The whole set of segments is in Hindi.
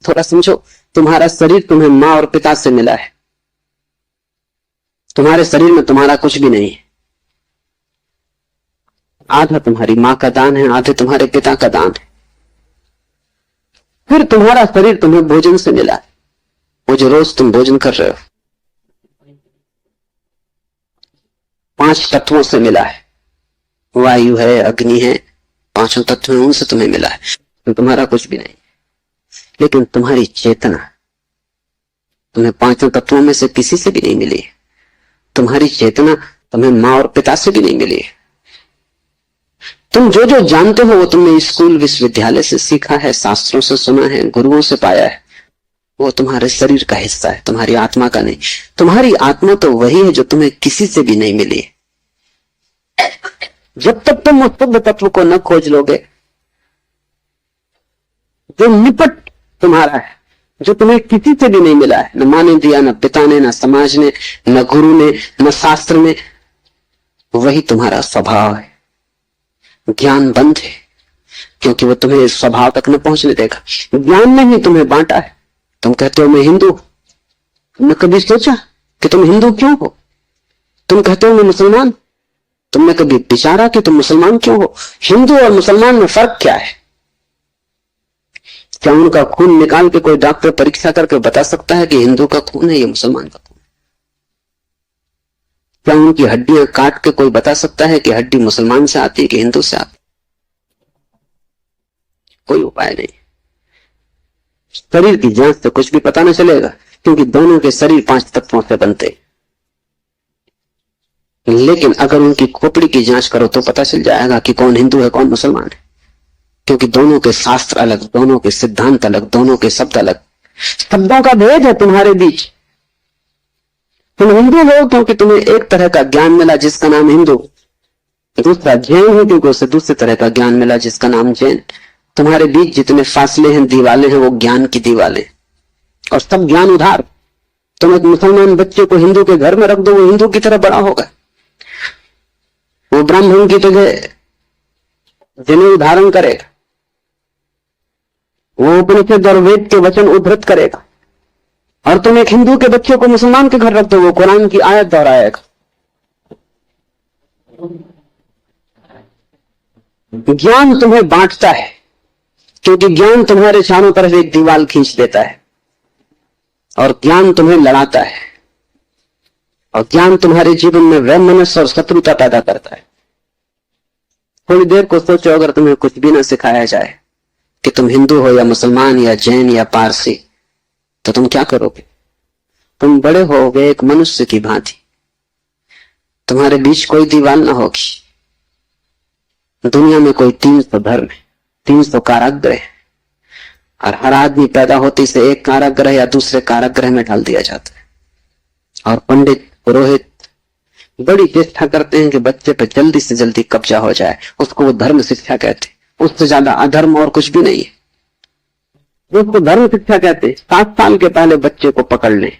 थोड़ा समझो, तुम्हारा शरीर तुम्हें माँ और पिता से मिला है। तुम्हारे शरीर में तुम्हारा कुछ भी नहीं है। आधा तुम्हारी माँ का दान है, आधे तुम्हारे पिता का दान है। फिर तुम्हारा शरीर तुम्हें भोजन से मिला है, वो जो रोज तुम भोजन कर रहे हो, 5 तत्वों से मिला है। वायु है, अग्नि है, 5 तत्व हैं, उनसे तुम्हें मिला है। तो तुम्हारा कुछ भी नहीं। लेकिन तुम्हारी चेतना तुम्हें 5 तत्वों में से किसी से भी नहीं मिली। तुम्हारी चेतना तुम्हें माँ और पिता से भी नहीं मिली। तुम जो जो जानते हो वो तुमने स्कूल विश्वविद्यालय से सीखा है, शास्त्रों से सुना है, गुरुओं से पाया है। वो तुम्हारे शरीर का हिस्सा है, तुम्हारी आत्मा का नहीं। तुम्हारी आत्मा तो वही है जो तुम्हें किसी से भी नहीं मिली। जब तक तुम उस शुद्ध तत्व को न खोज लोगे, जो निपट तुम्हारा है, जो तुम्हें किसी से भी नहीं मिला है, न माँ ने दिया, न पिता ने, न समाज ने, न गुरु ने, न शास्त्र ने, वही तुम्हारा स्वभाव है। ज्ञान बंद है, क्योंकि वो तुम्हें इस स्वभाव तक न पहुंचने देगा। ज्ञान ने ही तुम्हें बांटा है। तुम कहते हो मैं हिंदू, तुमने कभी सोचा कि तुम हिंदू क्यों हो? तुम कहते हो मैं मुसलमान, तुमने कभी विचारा कि तुम मुसलमान क्यों हो? हिंदू और मुसलमान में फर्क क्या है? क्या उनका खून निकाल के कोई डॉक्टर परीक्षा करके बता सकता है कि हिंदू का खून है या मुसलमान का खून? क्या उनकी हड्डियां काट के कोई बता सकता है कि हड्डी मुसलमान से आती है कि हिंदू से आती? कोई उपाय नहीं। शरीर की जांच से कुछ भी पता न चलेगा, क्योंकि दोनों के शरीर 5 तत्वों से बनते। लेकिन अगर उनकी खोपड़ी की जांच करो तो पता चल जाएगा कि कौन हिंदू है कौन मुसलमान है, क्योंकि दोनों के शास्त्र अलग, दोनों के सिद्धांत अलग, दोनों के शब्द अलग। शब्दों का भेद है तुम्हारे बीच। तुम हिंदू हो क्योंकि तुम्हें एक तरह का ज्ञान मिला जिसका नाम हिंदू, दूसरा जैन है क्योंकि उसे दूसरे तरह का ज्ञान मिला जिसका नाम जैन। तुम्हारे बीच जितने फासले हैं, दीवाले हैं, वो ज्ञान की दीवाले, और सब ज्ञान उधार। तुम एक मुसलमान बच्चे को हिंदू के घर में रख दो, वो हिंदू की तरह बड़ा होगा। वो ब्राह्मण की जगह जनेऊ धारण करेगा, वो उपनिषद और वेद के वचन उद्धृत करेगा। और तुम एक हिंदू के बच्चे को मुसलमान के घर रख दो, वो कुरान की आयत दोहराएगा। ज्ञान तुम्हें बांटता है, क्योंकि ज्ञान तुम्हारे चारों तरफ एक दीवार खींच देता है, और ज्ञान तुम्हें लड़ाता है, और ज्ञान तुम्हारे जीवन में वैमनस्य और शत्रुता पैदा करता है। थोड़ी देर को सोचो, अगर तुम्हें कुछ भी ना सिखाया जाए कि तुम हिंदू हो या मुसलमान या जैन या पारसी, तो तुम क्या करोगे? तुम बड़े होगे एक मनुष्य की भांति। तुम्हारे बीच कोई दीवार ना होगी। दुनिया में कोई 300 धर्म है, 300 कारागृह है, और हर आदमी पैदा होते से एक कारागृह या दूसरे कारागृह में डाल दिया जाता है। और पंडित पुरोहित बड़ी चेष्टा करते हैं कि बच्चे पे जल्दी से जल्दी कब्जा हो जाए। उसको वो धर्म शिक्षा कहते हैं। उससे ज्यादा अधर्म और कुछ भी नहीं है। उसको धर्म शिक्षा कहते हैं। 7 साल के पहले बच्चे को पकड़ लें,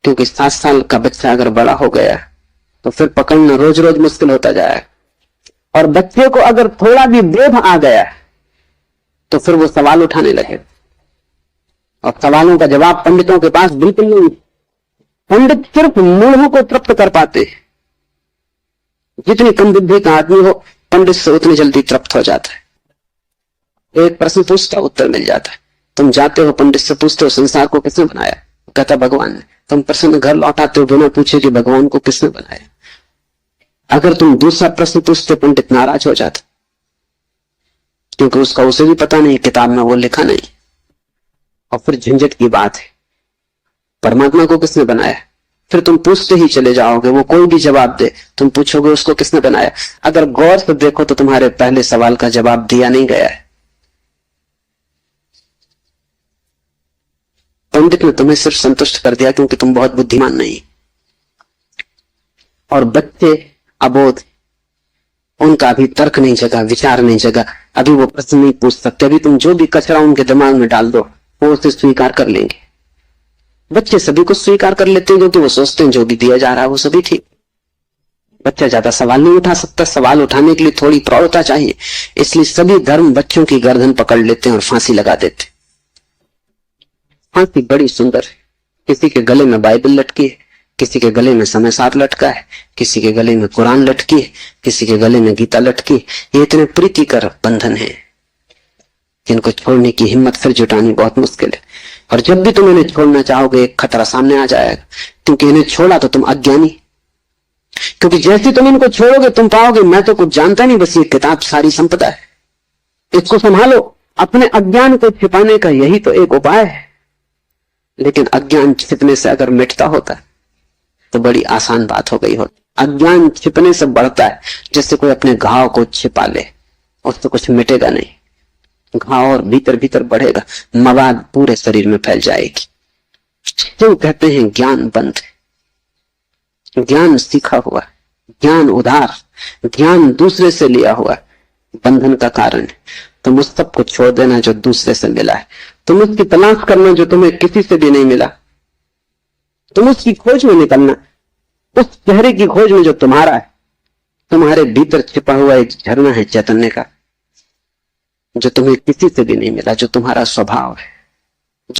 क्योंकि 7 साल का बच्चा अगर बड़ा हो गया तो फिर पकड़ना रोज रोज मुश्किल होता जाएगा। और बच्चे को अगर थोड़ा भी बोध आ गया तो फिर वो सवाल उठाने लगे, और सवालों का जवाब पंडितों के पास बिल्कुल नहीं। पंडित सिर्फ मूढ़ों को तृप्त कर पाते। जितनी कम बुद्धि का आदमी हो, पंडित से उतनी जल्दी तृप्त हो जाता है। एक प्रश्न पूछता, उत्तर मिल जाता है। तुम जाते हो पंडित से पूछते हो संसार को किसने बनाया, कहता भगवान ने। तुम प्रश्न घर लौटाते हो बिना पूछे कि भगवान को किसने बनाया। अगर तुम दूसरा प्रश्न पूछते, पंडित नाराज हो जाता, क्योंकि उसका उसे भी पता नहीं, किताब में वो लिखा नहीं। और फिर झंझट की बात है, परमात्मा को किसने बनाया। फिर तुम पूछते ही चले जाओगे, वो कोई भी जवाब दे, तुम पूछोगे उसको किसने बनाया। अगर गौर से देखो तो तुम्हारे पहले सवाल का जवाब दिया नहीं गया है। पंडित ने तुम्हें सिर्फ संतुष्ट कर दिया क्योंकि तुम बहुत बुद्धिमान नहीं। और बच्चे अबोध, उनका अभी तर्क नहीं जगा, विचार नहीं जगा, अभी वो प्रश्न नहीं पूछ सकते। अभी तुम जो भी कचरा उनके दिमाग में डाल दो, वो उसे स्वीकार कर लेंगे। बच्चे सभी को स्वीकार कर लेते हैं क्योंकि वो सोचते हैं जो भी दिया जा रहा है वो सभी ठीक। बच्चा ज्यादा सवाल नहीं उठा सकता, सवाल उठाने के लिए थोड़ी प्रौढ़ता चाहिए। इसलिए सभी धर्म बच्चों की गर्दन पकड़ लेते हैं और फांसी लगा देते। फांसी बड़ी सुंदर है। किसी के गले में बाइबल लटकी है, किसी के गले में समय साथ लटका है, किसी के गले में कुरान लटकी है, किसी के गले में गीता लटकी है। ये इतने प्रीतिकर बंधन है जिनको छोड़ने की हिम्मत फिर जुटानी बहुत मुश्किल है। और जब भी तुम इन्हें छोड़ना चाहोगे एक खतरा सामने आ जाएगा, क्योंकि इन्हें छोड़ा तो तुम अज्ञानी। क्योंकि जैसे तुम इनको छोड़ोगे तुम पाओगे मैं तो कुछ जानता नहीं, बस ये किताब सारी संपदा है, इसको संभालो। अपने अज्ञान को छिपाने का यही तो एक उपाय है। लेकिन अज्ञान छिपने से अगर मिटता होता तो बड़ी आसान बात हो गई होती। अज्ञान छिपने से बढ़ता है, जैसे कोई अपने घाव को छिपा ले, उससे कुछ मिटेगा नहीं, घाव और भीतर भीतर बढ़ेगा, मवाद पूरे शरीर में फैल जाएगी। क्यों कहते हैं ज्ञान बंद है? ज्ञान सीखा हुआ, ज्ञान उधार, ज्ञान दूसरे से लिया हुआ बंधन का कारण है। तुम उस सब को छोड़ देना जो दूसरे से मिला है, तुम उसकी तलाश करना जो तुम्हें किसी से भी नहीं मिला, तुम उसकी खोज में निकलना, उस चेहरे की खोज में जो तुम्हारा है। तुम्हारे भीतर छिपा हुआ एक झरना है चैतन्य का, जो तुम्हें किसी से भी नहीं मिला, जो तुम्हारा स्वभाव है।